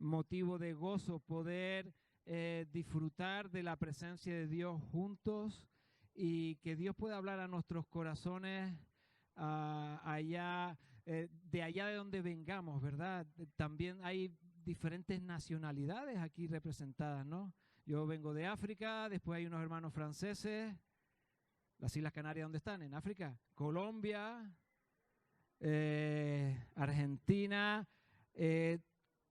motivo de gozo poder disfrutar de la presencia de Dios juntos y que Dios pueda hablar a nuestros corazones allá, de allá de donde vengamos, ¿verdad? También hay diferentes nacionalidades aquí representadas, ¿no? Yo vengo de África, después hay unos hermanos franceses. Las Islas Canarias, ¿dónde están? En África. Colombia, Argentina,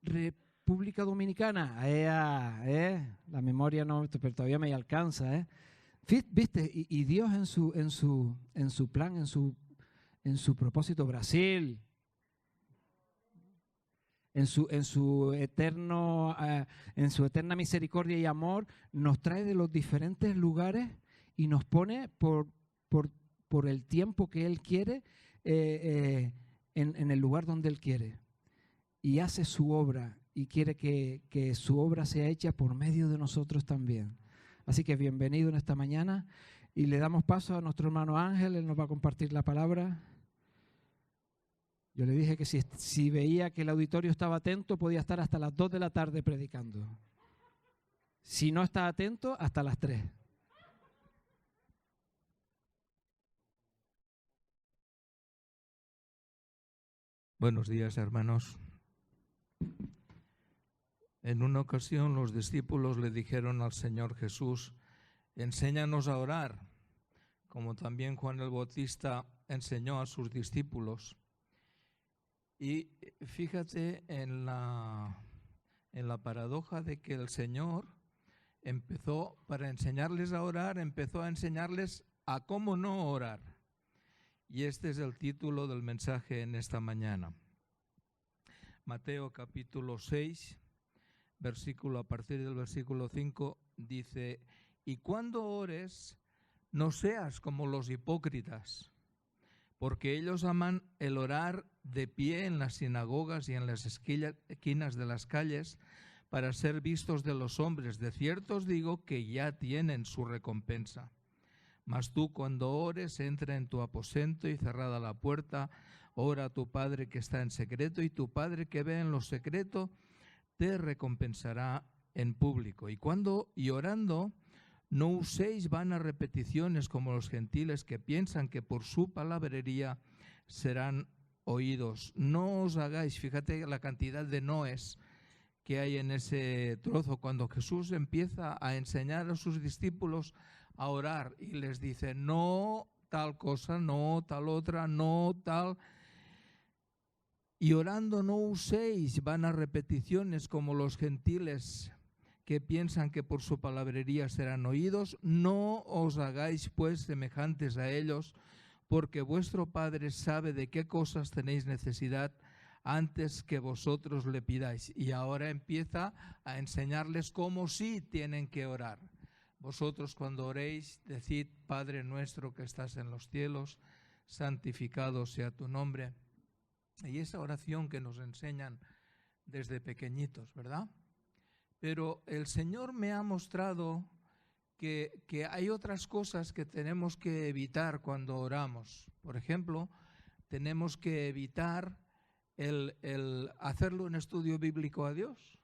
República Dominicana. La memoria no, pero todavía me alcanza, ¿Viste? Y Dios en su plan, en su propósito, Brasil, en su eterna misericordia y amor, nos trae de los diferentes lugares y nos pone por el tiempo que Él quiere en el lugar donde Él quiere. Y hace su obra y quiere que su obra sea hecha por medio de nosotros también. Así que bienvenido en esta mañana y le damos paso a nuestro hermano Ángel. Él nos va a compartir la palabra. Yo le dije que si veía que el auditorio estaba atento, podía estar hasta las 2 de la tarde predicando. Si no está atento, hasta las 3. Buenos días, hermanos. En una ocasión los discípulos le dijeron al Señor Jesús: enséñanos a orar, como también Juan el Bautista enseñó a sus discípulos. Y fíjate en la paradoja de que el Señor empezó, para enseñarles a orar, empezó a enseñarles a cómo no orar. Y este es el título del mensaje en esta mañana. Mateo capítulo 6, a partir del versículo 5, dice: y cuando ores, no seas como los hipócritas, porque ellos aman el orar de pie en las sinagogas y en las esquinas de las calles para ser vistos de los hombres. De cierto os digo que ya tienen su recompensa. Mas tú, cuando ores, entra en tu aposento y cerrada la puerta, ora a tu Padre que está en secreto, y tu Padre que ve en lo secreto te recompensará en público. Y orando, no uséis vanas repeticiones como los gentiles, que piensan que por su palabrería serán oídos. No os hagáis, fíjate la cantidad de noes que hay en ese trozo, cuando Jesús empieza a enseñar a sus discípulos a orar y les dice: no tal cosa, no tal otra, no tal. Y orando no uséis vanas repeticiones como los gentiles, que piensan que por su palabrería serán oídos. No os hagáis pues semejantes a ellos, porque vuestro Padre sabe de qué cosas tenéis necesidad antes que vosotros le pidáis. Y ahora empieza a enseñarles cómo sí tienen que orar. Vosotros cuando oréis, decid: Padre nuestro que estás en los cielos, santificado sea tu nombre. Y esa oración que nos enseñan desde pequeñitos, ¿verdad? Pero el Señor me ha mostrado que hay otras cosas que tenemos que evitar cuando oramos. Por ejemplo, tenemos que evitar el hacerle un estudio bíblico a Dios.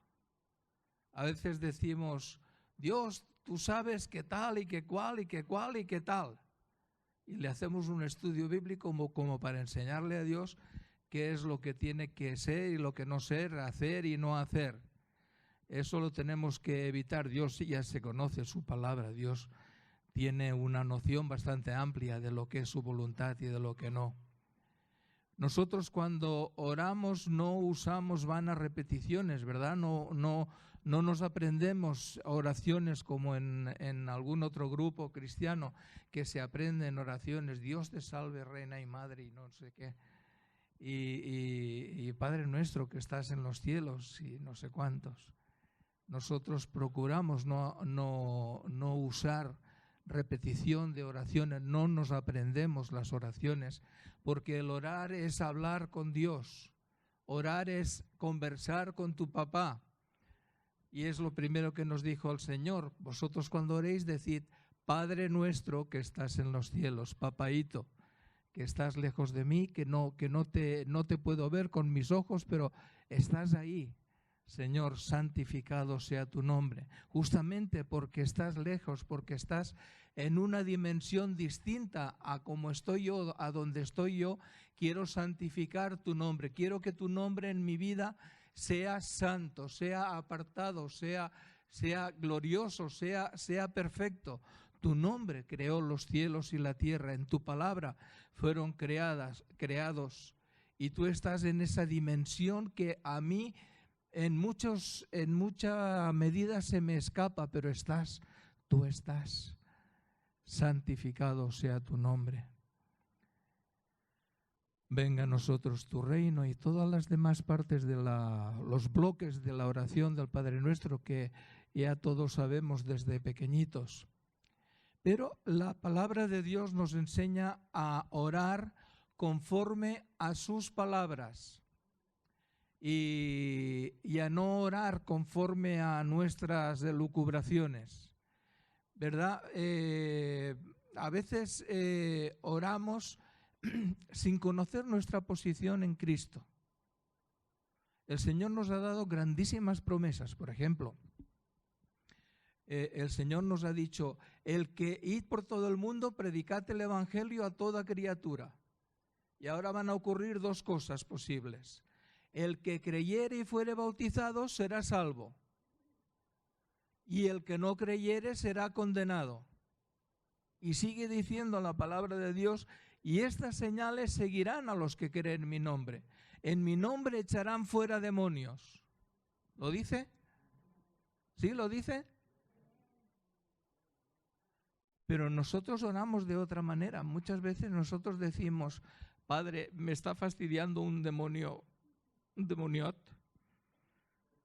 A veces decimos: Dios, tú sabes que tal y que cual y que cual y que tal. Y le hacemos un estudio bíblico como para enseñarle a Dios qué es lo que tiene que ser y lo que no ser, hacer y no hacer. Eso lo tenemos que evitar. Dios ya se conoce su palabra. Dios tiene una noción bastante amplia de lo que es su voluntad y de lo que no. Nosotros cuando oramos no usamos vanas repeticiones, ¿verdad? No nos aprendemos oraciones como en algún otro grupo cristiano que se aprenden oraciones: Dios te salve, reina y madre, y no sé qué. Y Padre nuestro que estás en los cielos, y no sé cuántos. Nosotros procuramos no usar repetición de oraciones, no nos aprendemos las oraciones, porque el orar es hablar con Dios, orar es conversar con tu papá. Y es lo primero que nos dijo el Señor: vosotros cuando oréis, decid: Padre nuestro que estás en los cielos, papaíto, que estás lejos de mí, que no te puedo ver con mis ojos, pero estás ahí. Señor, santificado sea tu nombre. Justamente porque estás lejos, porque estás en una dimensión distinta a como estoy yo, a donde estoy yo, quiero santificar tu nombre. Quiero que tu nombre en mi vida sea santo, sea apartado, sea glorioso, sea perfecto. Tu nombre creó los cielos y la tierra. En tu palabra fueron creados. Y tú estás en esa dimensión que a mí en mucha medida se me escapa, pero tú estás. Santificado sea tu nombre. Venga a nosotros tu reino, y todas las demás partes de los bloques de la oración del Padre Nuestro que ya todos sabemos desde pequeñitos. Pero la palabra de Dios nos enseña a orar conforme a sus palabras y a no orar conforme a nuestras elucubraciones, ¿verdad? A veces oramos sin conocer nuestra posición en Cristo. El Señor nos ha dado grandísimas promesas. Por ejemplo, el Señor nos ha dicho: el que id por todo el mundo, predicad el evangelio a toda criatura. Y ahora van a ocurrir dos cosas posibles. El que creyere y fuere bautizado será salvo, y el que no creyere será condenado. Y sigue diciendo la palabra de Dios: y estas señales seguirán a los que creen en mi nombre. En mi nombre echarán fuera demonios. ¿Lo dice? ¿Sí lo dice? Pero nosotros oramos de otra manera. Muchas veces nosotros decimos: Padre, me está fastidiando un demoniot.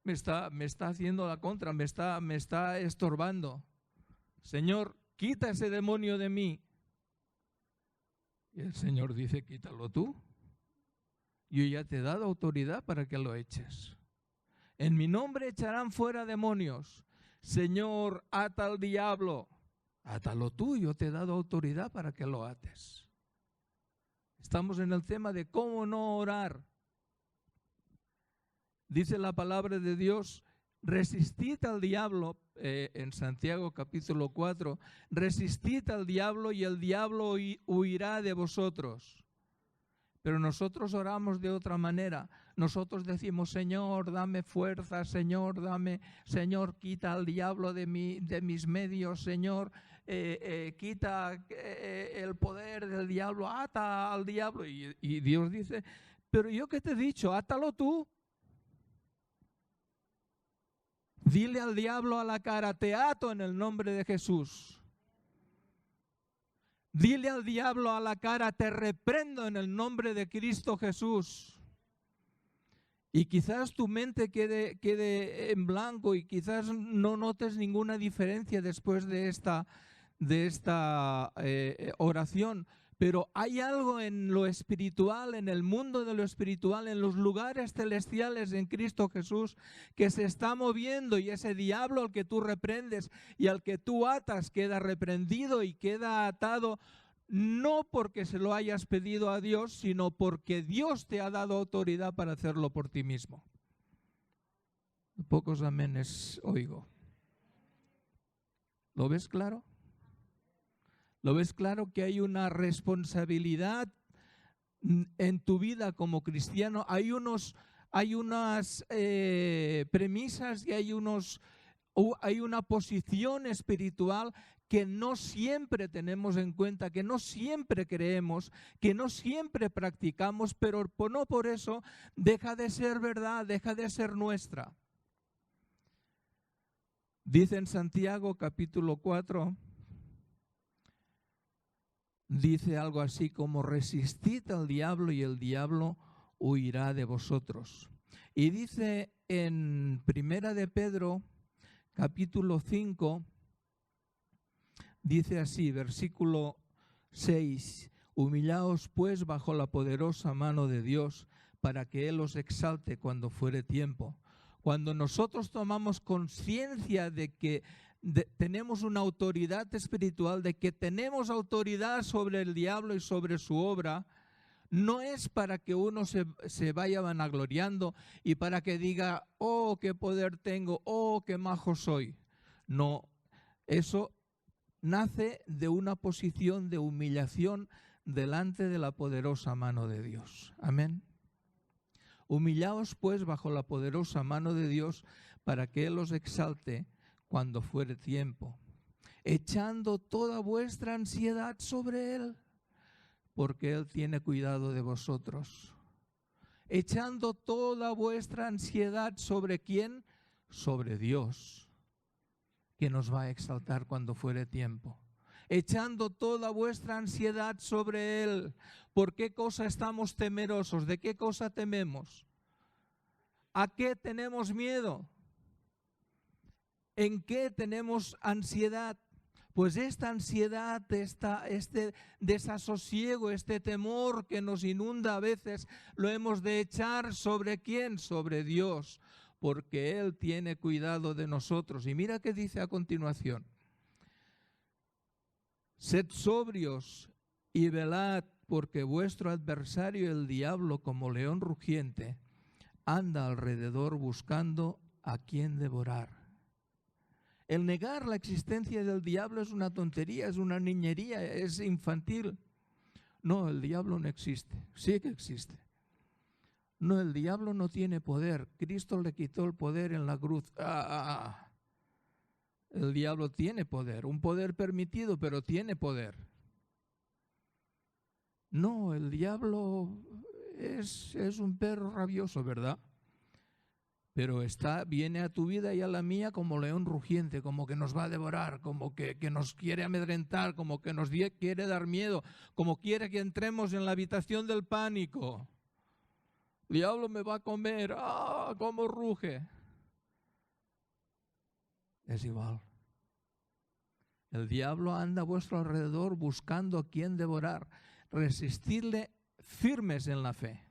Me está haciendo la contra, me está estorbando. Señor, quita ese demonio de mí. Y el Señor dice: quítalo tú. Yo ya te he dado autoridad para que lo eches. En mi nombre echarán fuera demonios. Señor, ata al diablo. Átalo tú, yo te he dado autoridad para que lo ates. Estamos en el tema de cómo no orar. Dice la palabra de Dios: resistid al diablo, en Santiago capítulo 4, resistid al diablo y el diablo huirá de vosotros. Pero nosotros oramos de otra manera. Nosotros decimos: Señor, dame fuerza, Señor, quita al diablo de mis medios, Señor, quita el poder del diablo, ata al diablo. Y Dios dice: pero yo que te he dicho, átalo tú. Dile al diablo a la cara: te ato en el nombre de Jesús. Dile al diablo a la cara: te reprendo en el nombre de Cristo Jesús. Y quizás tu mente quede en blanco y quizás no notes ninguna diferencia después de esta oración. Pero hay algo en lo espiritual, en el mundo de lo espiritual, en los lugares celestiales en Cristo Jesús, que se está moviendo, y ese diablo al que tú reprendes y al que tú atas queda reprendido y queda atado, no porque se lo hayas pedido a Dios, sino porque Dios te ha dado autoridad para hacerlo por ti mismo. Pocos amenes oigo. ¿Lo ves claro? ¿Lo ves claro que hay una responsabilidad en tu vida como cristiano? Hay unas premisas y hay una posición espiritual que no siempre tenemos en cuenta, que no siempre creemos, que no siempre practicamos, pero no por eso deja de ser verdad, deja de ser nuestra. Dice en Santiago capítulo 4, dice algo así como: resistid al diablo y el diablo huirá de vosotros. Y dice en Primera de Pedro capítulo 5, dice así, versículo 6: humillaos pues bajo la poderosa mano de Dios, para que Él os exalte cuando fuere tiempo. Cuando nosotros tomamos conciencia de que tenemos una autoridad espiritual, de que tenemos autoridad sobre el diablo y sobre su obra, no es para que uno se vaya vanagloriando y para que diga, oh, qué poder tengo, oh, qué majo soy. No, eso nace de una posición de humillación delante de la poderosa mano de Dios. Amén. Humillaos pues bajo la poderosa mano de Dios para que Él os exalte cuando fuere tiempo, echando toda vuestra ansiedad sobre Él, porque Él tiene cuidado de vosotros. Echando toda vuestra ansiedad ¿sobre quién? Sobre Dios, que nos va a exaltar cuando fuere tiempo. Echando toda vuestra ansiedad sobre Él. ¿Por qué cosa estamos temerosos? ¿De qué cosa tememos? ¿A qué tenemos miedo? ¿En qué tenemos ansiedad? Pues esta ansiedad, este desasosiego, este temor que nos inunda a veces, lo hemos de echar ¿sobre quién? Sobre Dios, porque Él tiene cuidado de nosotros. Y mira qué dice a continuación. Sed sobrios y velad, porque vuestro adversario el diablo, como león rugiente, anda alrededor buscando a quien devorar. El negar la existencia del diablo es una tontería, es una niñería, es infantil. No, el diablo no existe, sí que existe. No, el diablo no tiene poder. Cristo le quitó el poder en la cruz. El diablo tiene poder, un poder permitido, pero tiene poder. No, el diablo es un perro rabioso, ¿verdad? Pero viene a tu vida y a la mía como león rugiente, como que nos va a devorar, como que nos quiere amedrentar, como que nos quiere dar miedo, como quiere que entremos en la habitación del pánico. El diablo me va a comer, cómo ruge. Es igual. El diablo anda a vuestro alrededor buscando a quien devorar. Resistidle firmes en la fe,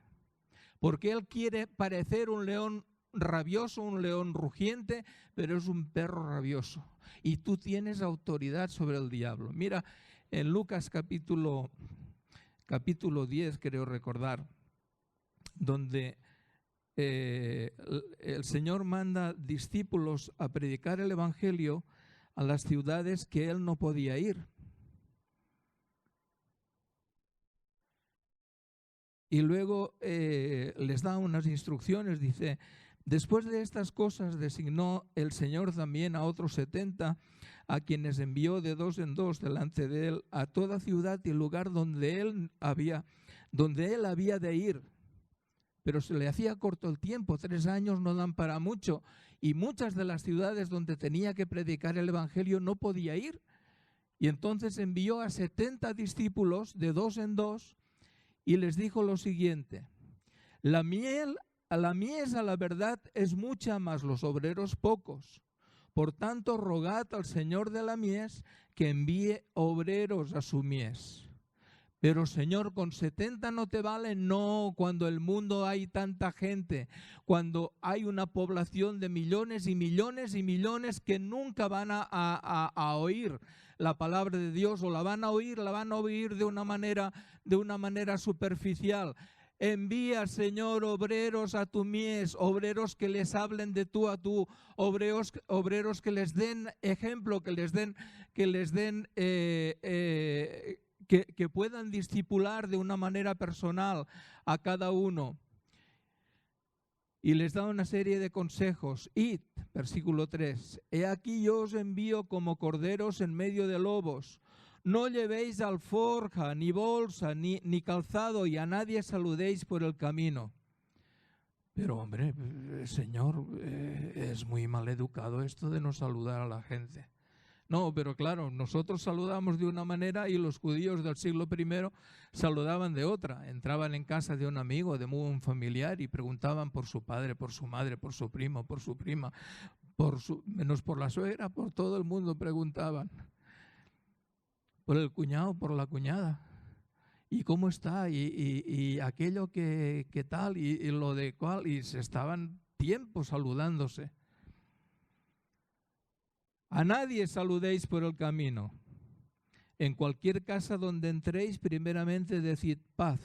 porque él quiere parecer un león rabioso, un león rugiente, pero es un perro rabioso. Y tú tienes autoridad sobre el diablo. Mira, en Lucas capítulo 10, creo recordar, donde el Señor manda discípulos a predicar el Evangelio a las ciudades que Él no podía ir. Y luego les da unas instrucciones, dice: después de estas cosas designó el Señor también a otros 70, a quienes envió de 2 en 2 delante de Él a toda ciudad y lugar donde él había de ir. Pero se le hacía corto el tiempo, 3 años no dan para mucho, y muchas de las ciudades donde tenía que predicar el Evangelio no podía ir. Y entonces envió a 70 discípulos de 2 en 2 y les dijo lo siguiente: la mies a la verdad es mucha, mas los obreros pocos. Por tanto, rogad al Señor de la mies que envíe obreros a su mies. Pero Señor, ¿con 70 no te vale? No, cuando el mundo hay tanta gente, cuando hay una población de millones y millones y millones que nunca van a oír la palabra de Dios, o la van a oír de una manera superficial. Envía, Señor, obreros a tu mies, obreros que les hablen de tú a tú, obreros que les den ejemplo, que puedan discipular de una manera personal a cada uno. Y les da una serie de consejos. Id, versículo 3, he aquí yo os envío como corderos en medio de lobos. No llevéis alforja, ni bolsa, ni calzado, y a nadie saludéis por el camino. Pero hombre, Señor, es muy mal educado esto de no saludar a la gente. No, pero claro, nosotros saludamos de una manera y los judíos del siglo I saludaban de otra. Entraban en casa de un amigo, de un familiar, y preguntaban por su padre, por su madre, por su primo, por su prima, menos por la suegra, por todo el mundo preguntaban. Por el cuñado, por la cuñada. ¿Y cómo está? Y aquello que tal, y lo de cual, y se estaban tiempo saludándose. A nadie saludéis por el camino. En cualquier casa donde entréis, primeramente decid paz.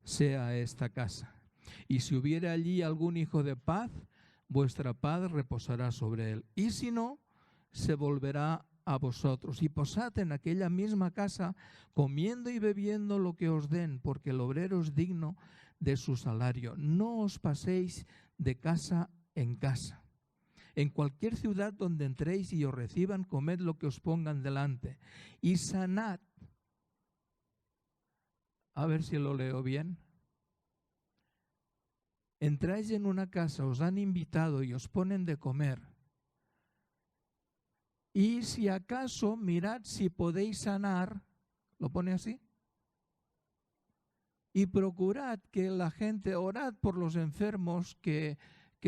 sea esta casa. Y si hubiere allí algún hijo de paz, vuestra paz reposará sobre él. Y si no, se volverá a vosotros. Y posad en aquella misma casa, comiendo y bebiendo lo que os den, porque el obrero es digno de su salario. No os paséis de casa en casa. En cualquier ciudad donde entréis y os reciban, comed lo que os pongan delante. Y sanad. A ver si lo leo bien. Entráis en una casa, os han invitado y os ponen de comer. Y si acaso mirad si podéis sanar, ¿lo pone así? Y procurad que la gente, orad por los enfermos que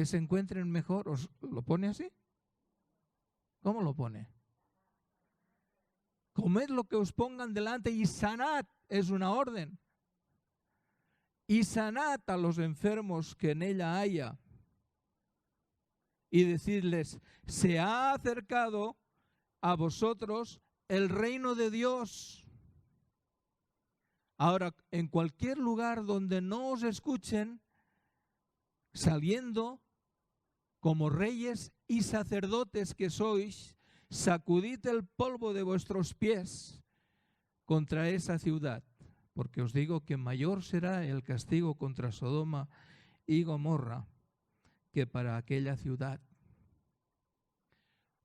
se encuentren mejor. ¿Lo pone así? ¿Cómo lo pone? Comed lo que os pongan delante y sanad, es una orden. Y sanad a los enfermos que en ella haya. Y decirles, se ha acercado a vosotros el reino de Dios. Ahora, en cualquier lugar donde no os escuchen, saliendo como reyes y sacerdotes que sois, sacudid el polvo de vuestros pies contra esa ciudad, porque os digo que mayor será el castigo contra Sodoma y Gomorra que para aquella ciudad.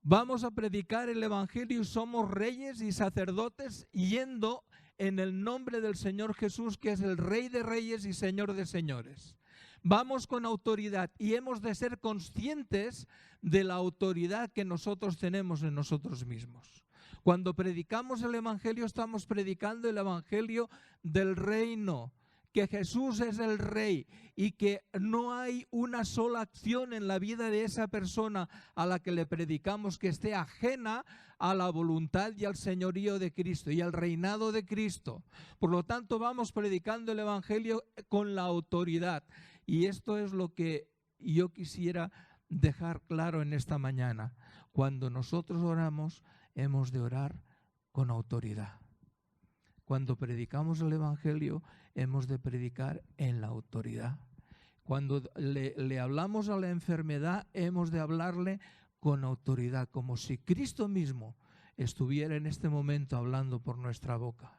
Vamos a predicar el evangelio y somos reyes y sacerdotes yendo en el nombre del Señor Jesús, que es el Rey de Reyes y Señor de Señores. Vamos con autoridad y hemos de ser conscientes de la autoridad que nosotros tenemos en nosotros mismos. Cuando predicamos el evangelio, estamos predicando el evangelio del reino, que Jesús es el Rey y que no hay una sola acción en la vida de esa persona a la que le predicamos que esté ajena a la voluntad y al señorío de Cristo y al reinado de Cristo. Por lo tanto, vamos predicando el evangelio con la autoridad. Y esto es lo que yo quisiera dejar claro en esta mañana. Cuando nosotros oramos, hemos de orar con autoridad. Cuando predicamos el evangelio, hemos de predicar en la autoridad. Cuando le hablamos a la enfermedad, hemos de hablarle con autoridad, como si Cristo mismo estuviera en este momento hablando por nuestra boca.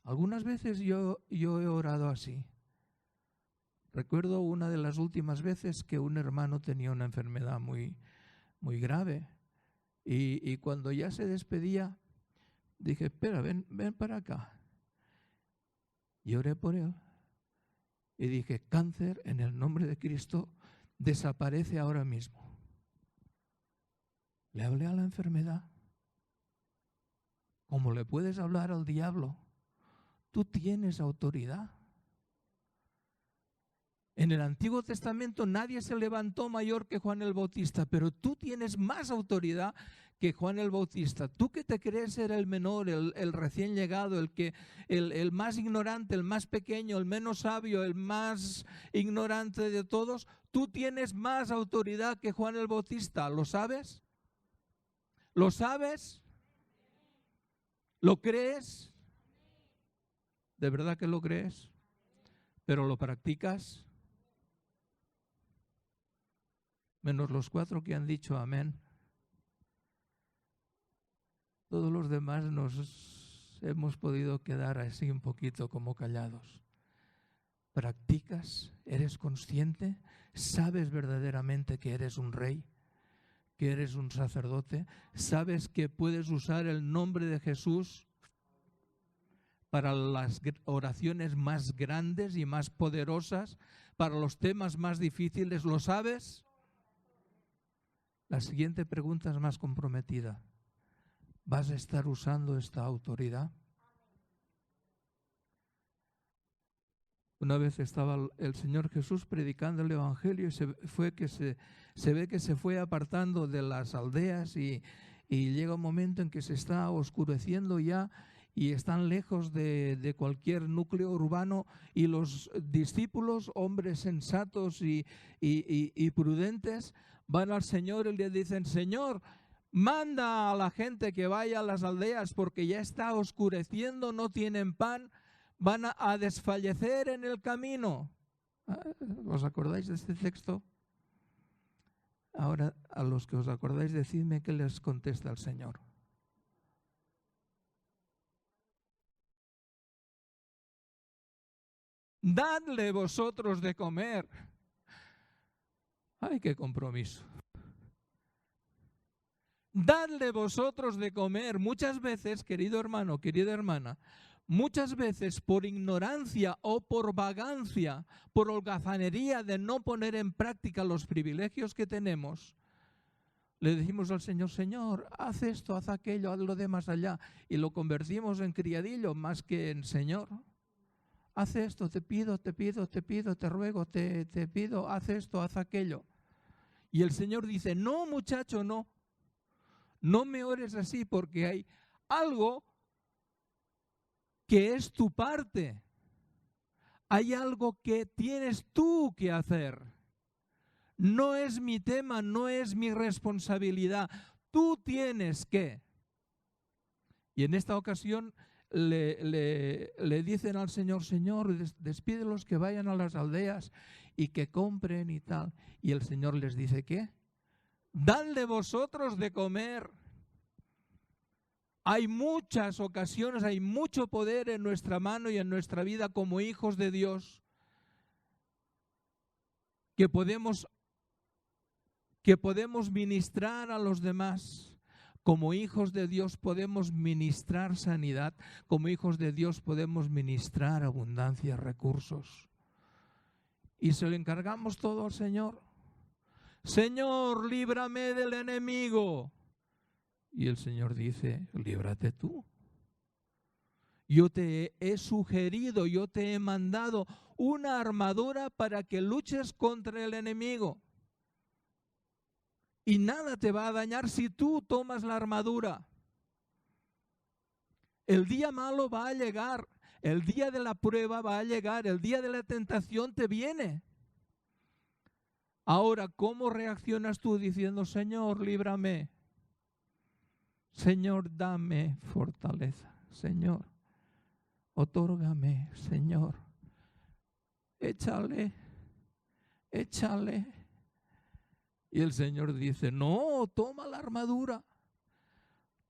Algunas veces yo he orado así. Recuerdo una de las últimas veces que un hermano tenía una enfermedad muy, muy grave y cuando ya se despedía, dije, espera, ven para acá. Y oré por él y dije, cáncer en el nombre de Cristo desaparece ahora mismo. Le hablé a la enfermedad. Como le puedes hablar al diablo, tú tienes autoridad. En el Antiguo Testamento nadie se levantó mayor que Juan el Bautista, pero tú tienes más autoridad que Juan el Bautista. Tú que te crees ser el menor, el recién llegado, el más ignorante, el más pequeño, el menos sabio, el más ignorante de todos, tú tienes más autoridad que Juan el Bautista. ¿Lo sabes? ¿Lo sabes? ¿Lo crees? ¿De verdad que lo crees? ¿Pero lo practicas? Menos los 4 que han dicho amén. Todos los demás nos hemos podido quedar así un poquito como callados. ¿Practicas? ¿Eres consciente? ¿Sabes verdaderamente que eres un rey? ¿Que eres un sacerdote? ¿Sabes que puedes usar el nombre de Jesús para las oraciones más grandes y más poderosas, para los temas más difíciles? ¿Lo sabes? La siguiente pregunta es más comprometida. ¿Vas a estar usando esta autoridad? Una vez estaba el Señor Jesús predicando el Evangelio y se ve que se fue apartando de las aldeas y llega un momento en que se está oscureciendo ya y están lejos de cualquier núcleo urbano y los discípulos, hombres sensatos y prudentes, van al Señor y le dicen, Señor, manda a la gente que vaya a las aldeas porque ya está oscureciendo, no tienen pan. van a desfallecer en el camino. ¿Os acordáis de este texto? Ahora, a los que os acordáis, decidme qué les contesta el Señor. Dadle vosotros de comer. ¡Ay, qué compromiso! Dadle vosotros de comer. Muchas veces, querido hermano, querida hermana, muchas veces por ignorancia o por vagancia, por holgazanería de no poner en práctica los privilegios que tenemos, le decimos al Señor, Señor, haz esto, haz aquello, haz lo de más allá, y lo convertimos en criadillo más que en Señor. Haz esto, te pido, te ruego, te pido, haz esto, haz aquello. Y el Señor dice, no, muchacho, no. No me ores así porque hay algo que es tu parte. Hay algo que tienes tú que hacer. No es mi tema, no es mi responsabilidad. Tú tienes que. Y en esta ocasión le dicen al Señor, Señor, despídelos que vayan a las aldeas y que compren y tal. Y el Señor les dice, ¿qué? Dadle vosotros de comer. Hay muchas ocasiones, hay mucho poder en nuestra mano y en nuestra vida como hijos de Dios que podemos ministrar a los demás. Como hijos de Dios podemos ministrar sanidad. Como hijos de Dios podemos ministrar abundancia, recursos. Y se lo encargamos todo al Señor. Señor, líbrame del enemigo. Y el Señor dice, líbrate tú. Yo te he sugerido, yo te he mandado una armadura para que luches contra el enemigo. Y nada te va a dañar si tú tomas la armadura. El día malo va a llegar, el día de la prueba va a llegar, el día de la tentación te viene. Ahora, ¿cómo reaccionas tú diciendo, Señor, líbrame? Señor, dame fortaleza. Señor, otórgame, Señor. Échale. Y el Señor dice, no, toma la armadura.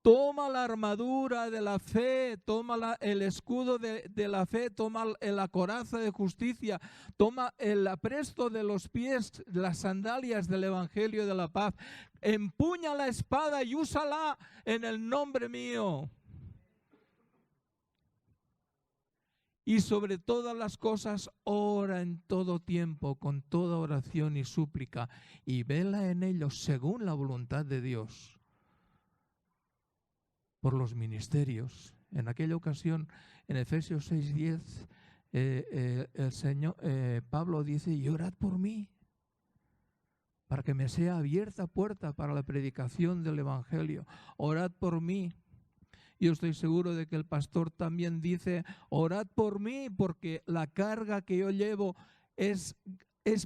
Toma la armadura de la fe, toma el escudo de la fe, toma la coraza de justicia, toma el apresto de los pies, las sandalias del Evangelio de la paz. Empuña la espada y úsala en el nombre mío. Y sobre todas las cosas, ora en todo tiempo, con toda oración y súplica, y vela en ello según la voluntad de Dios. Por los ministerios. En aquella ocasión, en Efesios 6:10, el Señor, Pablo dice, y orad por mí, para que me sea abierta puerta para la predicación del Evangelio. Orad por mí. Yo estoy seguro de que el pastor también dice, orad por mí, porque la carga que yo llevo es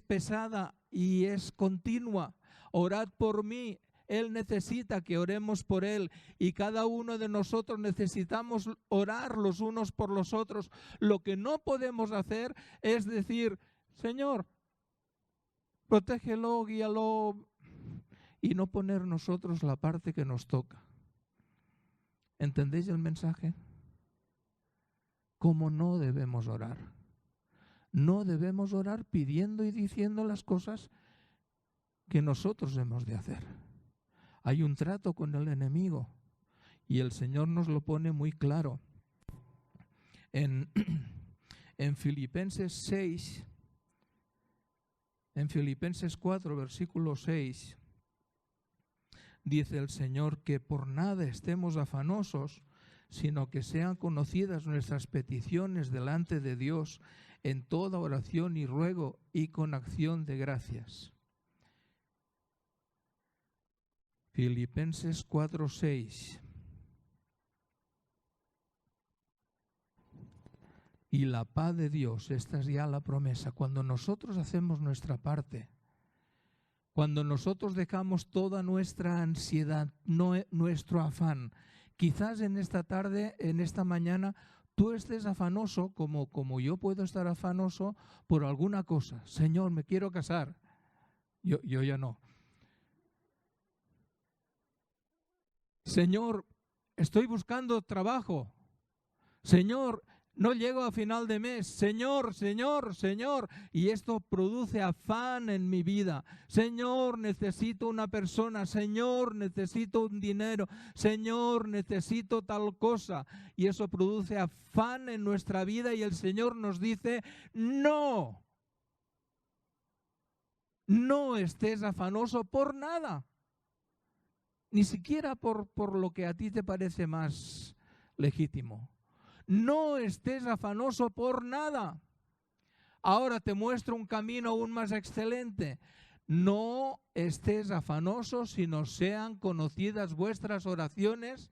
pesada y es continua. Orad por mí. Él necesita que oremos por él y cada uno de nosotros necesitamos orar los unos por los otros. Lo que no podemos hacer es decir, Señor, protégelo, guíalo, y no poner nosotros la parte que nos toca. ¿Entendéis el mensaje? ¿Cómo no debemos orar? No debemos orar pidiendo y diciendo las cosas que nosotros hemos de hacer. Hay un trato con el enemigo y el Señor nos lo pone muy claro. En Filipenses 6, en Filipenses 4, versículo 6, dice el Señor que por nada estemos afanosos, sino que sean conocidas nuestras peticiones delante de Dios en toda oración y ruego y con acción de gracias. Filipenses 4:6. Y la paz de Dios, esta es ya la promesa, cuando nosotros hacemos nuestra parte, cuando nosotros dejamos toda nuestra ansiedad, nuestro afán, quizás en esta tarde, en esta mañana, tú estés afanoso como yo puedo estar afanoso por alguna cosa. Señor, me quiero casar. Yo ya no. Señor, estoy buscando trabajo. Señor, no llego a final de mes. Señor, Señor, Señor. Y esto produce afán en mi vida. Señor, necesito una persona. Señor, necesito un dinero. Señor, necesito tal cosa. Y eso produce afán en nuestra vida y el Señor nos dice, no. No estés afanoso por nada. Ni siquiera por lo que a ti te parece más legítimo. No estés afanoso por nada. Ahora te muestro un camino aún más excelente. No estés afanoso, sino sean conocidas vuestras oraciones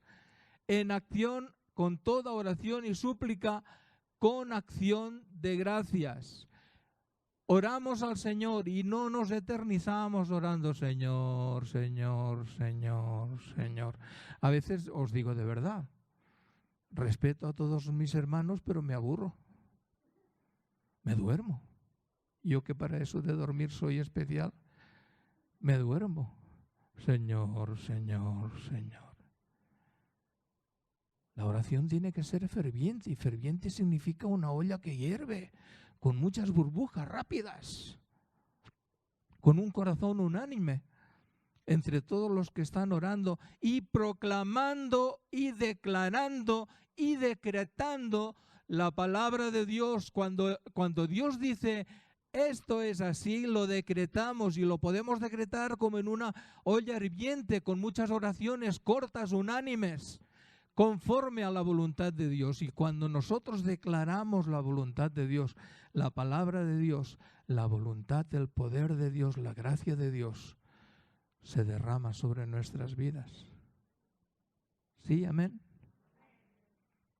en acción, con toda oración y súplica, con acción de gracias. Oramos al Señor y no nos eternizamos orando, Señor, Señor, Señor, Señor. A veces os digo de verdad, respeto a todos mis hermanos, pero me aburro. Me duermo. Yo que para eso de dormir soy especial, me duermo. Señor, Señor, Señor. La oración tiene que ser ferviente y ferviente significa una olla que hierve, con muchas burbujas rápidas, con un corazón unánime entre todos los que están orando y proclamando y declarando y decretando la palabra de Dios. Cuando Dios dice esto es así, lo decretamos y lo podemos decretar como en una olla hirviente con muchas oraciones cortas, unánimes, conforme a la voluntad de Dios. Y cuando nosotros declaramos la voluntad de Dios, la palabra de Dios, la voluntad, el poder de Dios, la gracia de Dios, se derrama sobre nuestras vidas. ¿Sí? Amén.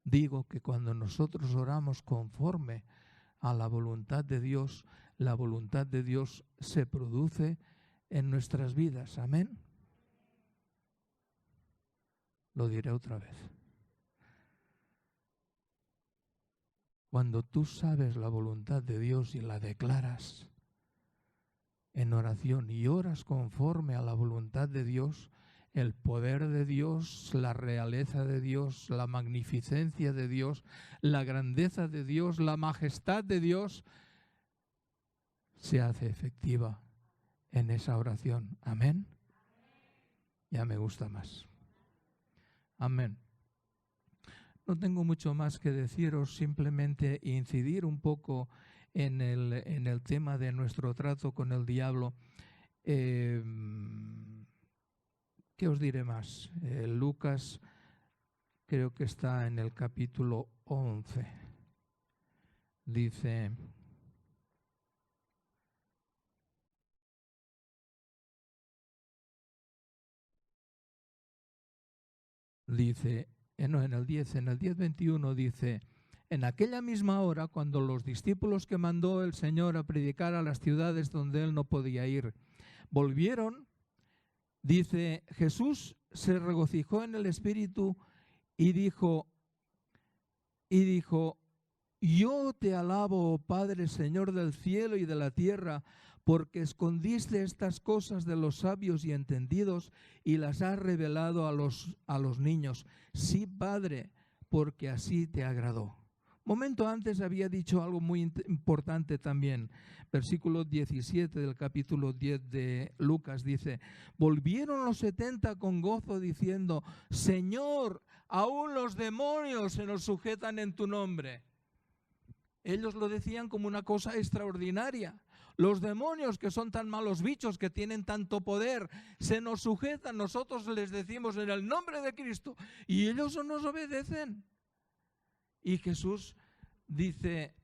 Digo que cuando nosotros oramos conforme a la voluntad de Dios, la voluntad de Dios se produce en nuestras vidas. Amén. Lo diré otra vez. Cuando tú sabes la voluntad de Dios y la declaras en oración y oras conforme a la voluntad de Dios, el poder de Dios, la realeza de Dios, la magnificencia de Dios, la grandeza de Dios, la majestad de Dios, se hace efectiva en esa oración. Amén. Ya me gusta más. Amén. No tengo mucho más que deciros, simplemente incidir un poco en el tema de nuestro trato con el diablo. ¿Qué os diré más? Lucas creo que está en el capítulo 11. Dice... en el 10:21 dice, en aquella misma hora, cuando los discípulos que mandó el Señor a predicar a las ciudades donde él no podía ir, volvieron, dice, Jesús se regocijó en el Espíritu y dijo, yo te alabo, oh Padre, Señor del cielo y de la tierra, porque escondiste estas cosas de los sabios y entendidos y las has revelado a los niños. Sí, Padre, porque así te agradó. Momento antes había dicho algo muy importante también. Versículo 17 del capítulo 10 de Lucas dice, volvieron los 70 con gozo diciendo, Señor, aún los demonios se nos sujetan en tu nombre. Ellos lo decían como una cosa extraordinaria. Los demonios, que son tan malos bichos, que tienen tanto poder, se nos sujetan. Nosotros les decimos en el nombre de Cristo y ellos nos obedecen. Y Jesús dice,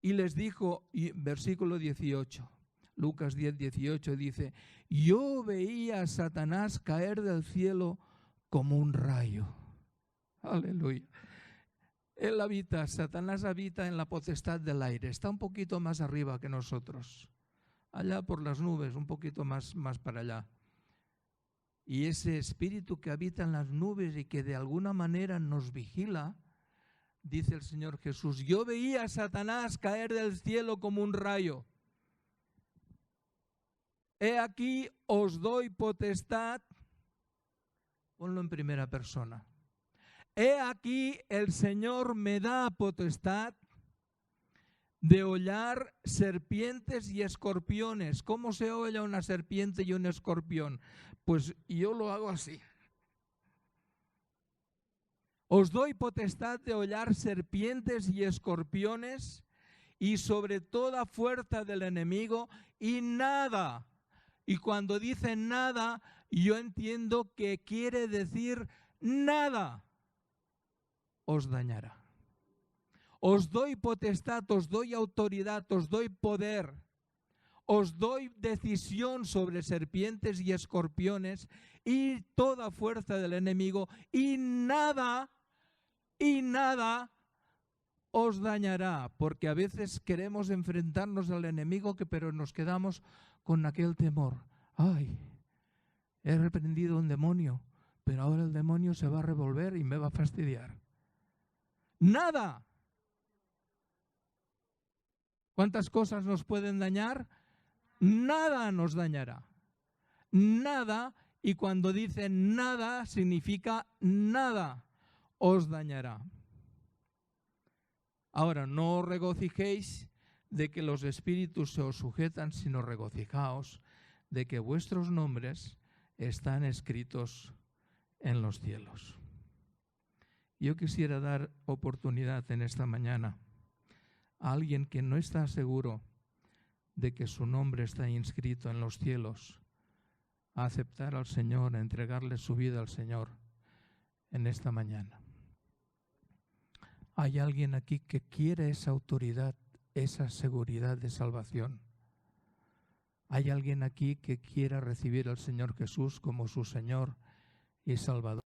y les dijo, versículo 18, Lucas 10:18 dice, yo veía a Satanás caer del cielo como un rayo. Aleluya. Satanás habita en la potestad del aire, está un poquito más arriba que nosotros, allá por las nubes, un poquito más para allá. y ese espíritu que habita en las nubes y que de alguna manera nos vigila, dice el Señor Jesús, yo veía a Satanás caer del cielo como un rayo. He aquí os doy potestad, ponlo en primera persona. He aquí el Señor me da potestad de hollar serpientes y escorpiones. ¿Cómo se holla una serpiente y un escorpión? Pues yo lo hago así. Os doy potestad de hollar serpientes y escorpiones y sobre toda fuerza del enemigo y nada. Y cuando dice nada, yo entiendo que quiere decir nada os dañará. Os doy potestad, os doy autoridad, os doy poder, os doy decisión sobre serpientes y escorpiones y toda fuerza del enemigo y nada os dañará, porque a veces queremos enfrentarnos al enemigo, pero nos quedamos con aquel temor. Ay, he reprendido un demonio, pero ahora el demonio se va a revolver y me va a fastidiar. Nada. ¿Cuántas cosas nos pueden dañar? Nada nos dañará. Nada, y cuando dice nada, significa nada os dañará. Ahora, no os regocijéis de que los espíritus se os sujetan, sino regocijaos de que vuestros nombres están escritos en los cielos. Yo quisiera dar oportunidad en esta mañana a alguien que no está seguro de que su nombre está inscrito en los cielos, a aceptar al Señor, a entregarle su vida al Señor en esta mañana. ¿Hay alguien aquí que quiere esa autoridad, esa seguridad de salvación? ¿Hay alguien aquí que quiera recibir al Señor Jesús como su Señor y Salvador?